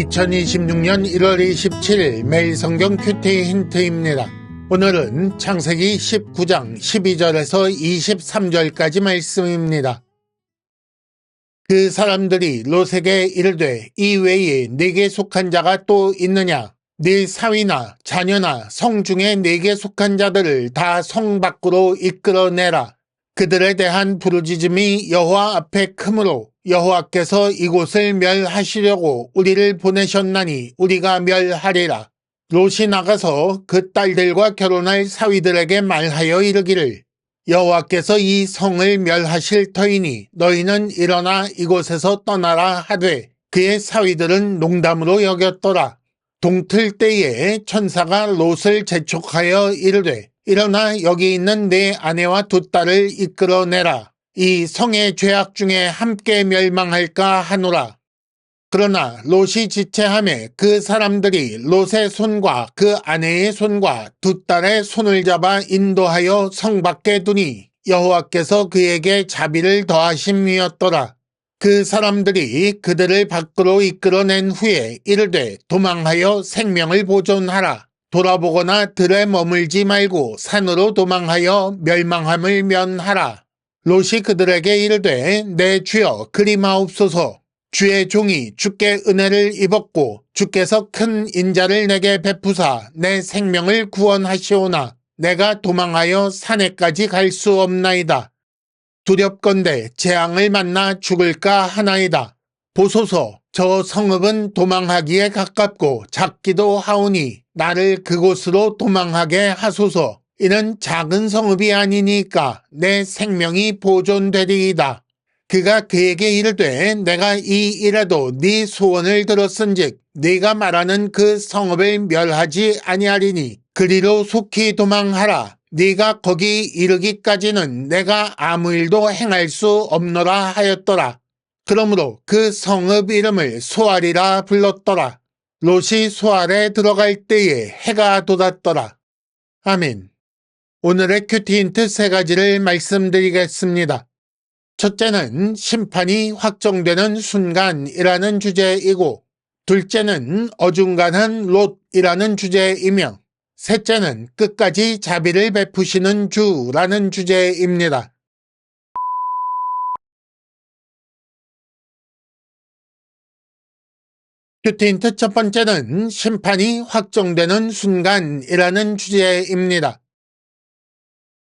2026년 1월 27일 매일 성경 큐티 힌트입니다. 오늘은 창세기 19장 12절에서 23절까지 말씀입니다. 그 사람들이 롯에게 이르되 이 외에 네게 속한 자가 또 있느냐? 네 사위나 자녀나 성 중에 네게 속한 자들을 다 성 밖으로 이끌어내라. 그들에 대한 부르짖음이 여호와 앞에 크므로 여호와께서 이곳을 멸하시려고 우리를 보내셨나니 우리가 멸하리라. 롯이 나가서 그 딸들과 결혼할 사위들에게 말하여 이르기를 여호와께서 이 성을 멸하실 터이니 너희는 일어나 이곳에서 떠나라 하되 그의 사위들은 농담으로 여겼더라. 동틀 때에 천사가 롯을 재촉하여 이르되 일어나 여기 있는 네 아내와 두 딸을 이끌어내라. 이 성의 죄악 중에 함께 멸망할까 하노라. 그러나 롯이 지체하매 그 사람들이 롯의 손과 그 아내의 손과 두 딸의 손을 잡아 인도하여 성 밖에 두니 여호와께서 그에게 자비를 더하심이었더라. 그 사람들이 그들을 밖으로 이끌어낸 후에 이르되 도망하여 생명을 보존하라. 돌아보거나 들에 머물지 말고 산으로 도망하여 멸망함을 면하라. 롯이 그들에게 이르되 내 주여 그리마옵소서. 주의 종이 주께 은혜를 입었고 주께서 큰 인자를 내게 베푸사 내 생명을 구원하시오나 내가 도망하여 산에까지 갈 수 없나이다. 두렵건대 재앙을 만나 죽을까 하나이다. 보소서 저 성읍은 도망하기에 가깝고 작기도 하오니 나를 그곳으로 도망하게 하소서. 이는 작은 성읍이 아니니까 내 생명이 보존되리이다. 그가 그에게 이르되 내가 이 일에도 네 소원을 들었은즉 네가 말하는 그 성읍을 멸하지 아니하리니 그리로 속히 도망하라. 네가 거기 이르기까지는 내가 아무 일도 행할 수 없노라 하였더라. 그러므로 그 성읍 이름을 소알이라 불렀더라. 롯이 소알에 들어갈 때에 해가 돋았더라. 아멘. 오늘의 큐티 힌트 세 가지를 말씀드리겠습니다. 첫째는 심판이 확정되는 순간이라는 주제이고, 둘째는 어중간한 롯이라는 주제이며, 셋째는 끝까지 자비를 베푸시는 주라는 주제입니다. 큐티 힌트 첫 번째는 심판이 확정되는 순간이라는 주제입니다.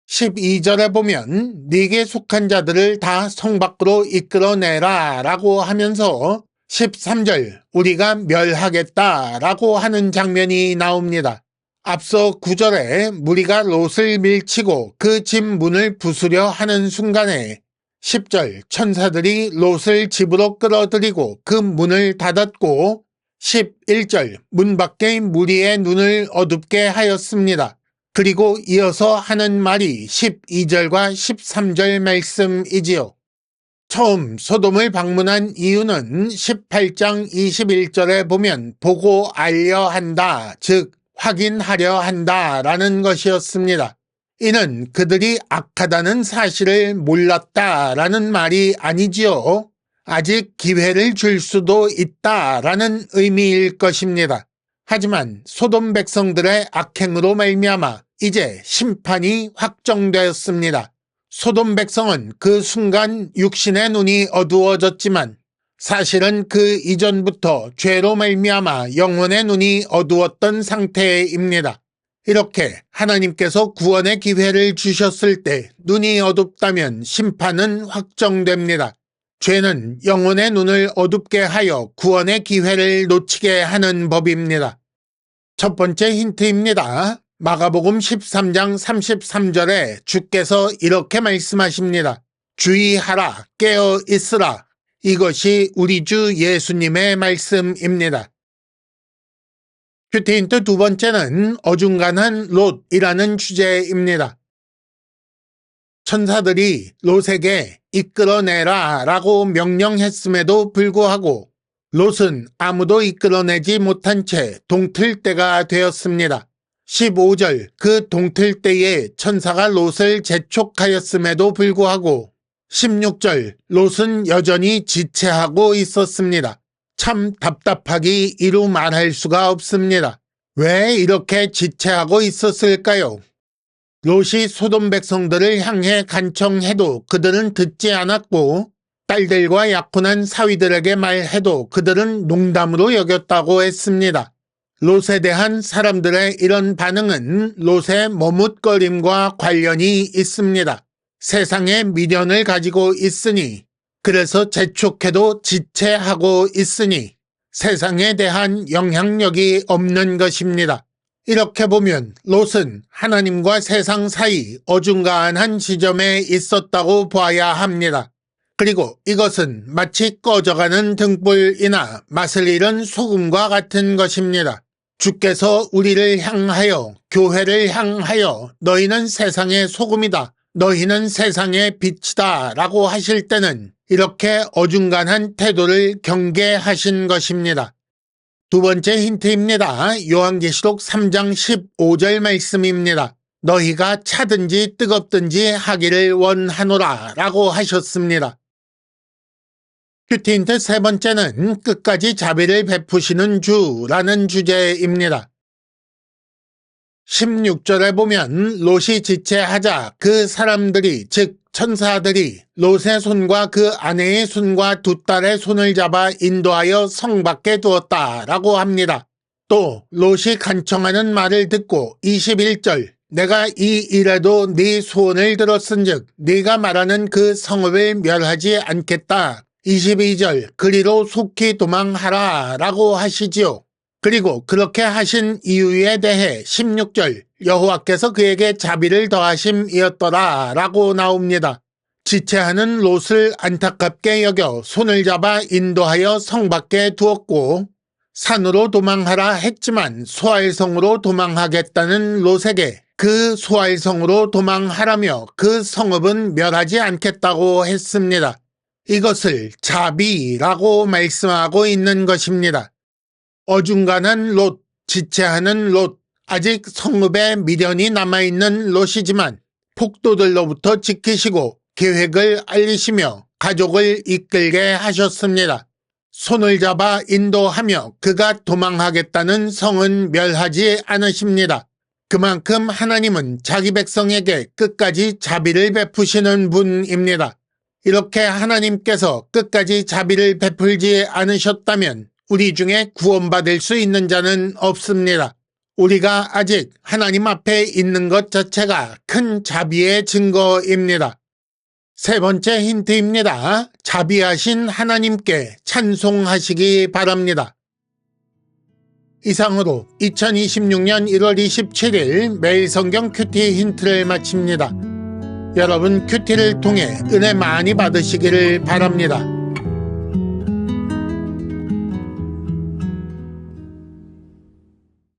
12절에 보면 네게 속한 자들을 다 성 밖으로 이끌어내라 라고 하면서 13절 우리가 멸하겠다 라고 하는 장면이 나옵니다. 앞서 9절에 무리가 롯을 밀치고 그 집 문을 부수려 하는 순간에 10절 천사들이 롯을 집으로 끌어들이고 그 문을 닫았고 11절 문 밖의 무리의 눈을 어둡게 하였습니다. 그리고 이어서 하는 말이 12절과 13절 말씀이지요. 처음 소돔을 방문한 이유는 18장 21절에 보면 보고 알려 한다, 즉 확인하려 한다 라는 것이었습니다. 이는 그들이 악하다는 사실을 몰랐다라는 말이 아니지요. 아직 기회를 줄 수도 있다라는 의미일 것입니다. 하지만 소돔 백성들의 악행으로 말미암아 이제 심판이 확정되었습니다. 소돔 백성은 그 순간 육신의 눈이 어두워졌지만 사실은 그 이전부터 죄로 말미암아 영혼의 눈이 어두웠던 상태입니다. 이렇게 하나님께서 구원의 기회를 주셨을 때 눈이 어둡다면 심판은 확정됩니다. 죄는 영혼의 눈을 어둡게 하여 구원의 기회를 놓치게 하는 법입니다. 첫 번째 힌트입니다. 마가복음 13장 33절에 주께서 이렇게 말씀하십니다. 주의하라, 깨어 있으라. 이것이 우리 주 예수님의 말씀입니다. 큐티 힌트 두 번째는 어중간한 롯이라는 주제입니다. 천사들이 롯에게 이끌어내라 라고 명령했음에도 불구하고 롯은 아무도 이끌어내지 못한 채 동틀 때가 되었습니다. 15절 그 동틀 때에 천사가 롯을 재촉하였음에도 불구하고 16절 롯은 여전히 지체하고 있었습니다. 참 답답하기 이루 말할 수가 없습니다. 왜 이렇게 지체하고 있었을까요? 롯이 소돔 백성들을 향해 간청해도 그들은 듣지 않았고 딸들과 약혼한 사위들에게 말해도 그들은 농담으로 여겼다고 했습니다. 롯에 대한 사람들의 이런 반응은 롯의 머뭇거림과 관련이 있습니다. 세상에 미련을 가지고 있으니, 그래서 재촉해도 지체하고 있으니 세상에 대한 영향력이 없는 것입니다. 이렇게 보면 롯은 하나님과 세상 사이 어중간한 지점에 있었다고 봐야 합니다. 그리고 이것은 마치 꺼져가는 등불이나 맛을 잃은 소금과 같은 것입니다. 주께서 우리를 향하여, 교회를 향하여 너희는 세상의 소금이다, 너희는 세상의 빛이다 라고 하실 때는 이렇게 어중간한 태도를 경계하신 것입니다. 두 번째 힌트입니다. 요한계시록 3장 15절 말씀입니다. 너희가 차든지 뜨겁든지 하기를 원하노라 라고 하셨습니다. 큐티 힌트 세 번째는 끝까지 자비를 베푸시는 주라는 주제입니다. 16절에 보면 롯이 지체하자 그 사람들이, 즉 천사들이 롯의 손과 그 아내의 손과 두 딸의 손을 잡아 인도하여 성 밖에 두었다라고 합니다. 또 롯이 간청하는 말을 듣고 21절 내가 이 일에도 네 소원을 들었은즉 네가 말하는 그 성읍을 멸하지 않겠다. 22절 그리로 속히 도망하라 라고 하시지요. 그리고 그렇게 하신 이유에 대해 16절 여호와께서 그에게 자비를 더하심이었더라 라고 나옵니다. 지체하는 롯을 안타깝게 여겨 손을 잡아 인도하여 성 밖에 두었고 산으로 도망하라 했지만 소알성으로 도망하겠다는 롯에게 그 소알성으로 도망하라며 그 성읍은 멸하지 않겠다고 했습니다. 이것을 자비라고 말씀하고 있는 것입니다. 어중간한 롯, 지체하는 롯, 아직 성읍에 미련이 남아있는 롯이지만 폭도들로부터 지키시고 계획을 알리시며 가족을 이끌게 하셨습니다. 손을 잡아 인도하며 그가 도망하겠다는 성은 멸하지 않으십니다. 그만큼 하나님은 자기 백성에게 끝까지 자비를 베푸시는 분입니다. 이렇게 하나님께서 끝까지 자비를 베풀지 않으셨다면 우리 중에 구원받을 수 있는 자는 없습니다. 우리가 아직 하나님 앞에 있는 것 자체가 큰 자비의 증거입니다. 세 번째 힌트입니다. 자비하신 하나님께 찬송하시기 바랍니다. 이상으로 2026년 1월 27일 매일 성경 큐티 힌트를 마칩니다. 여러분 큐티를 통해 은혜 많이 받으시기를 바랍니다.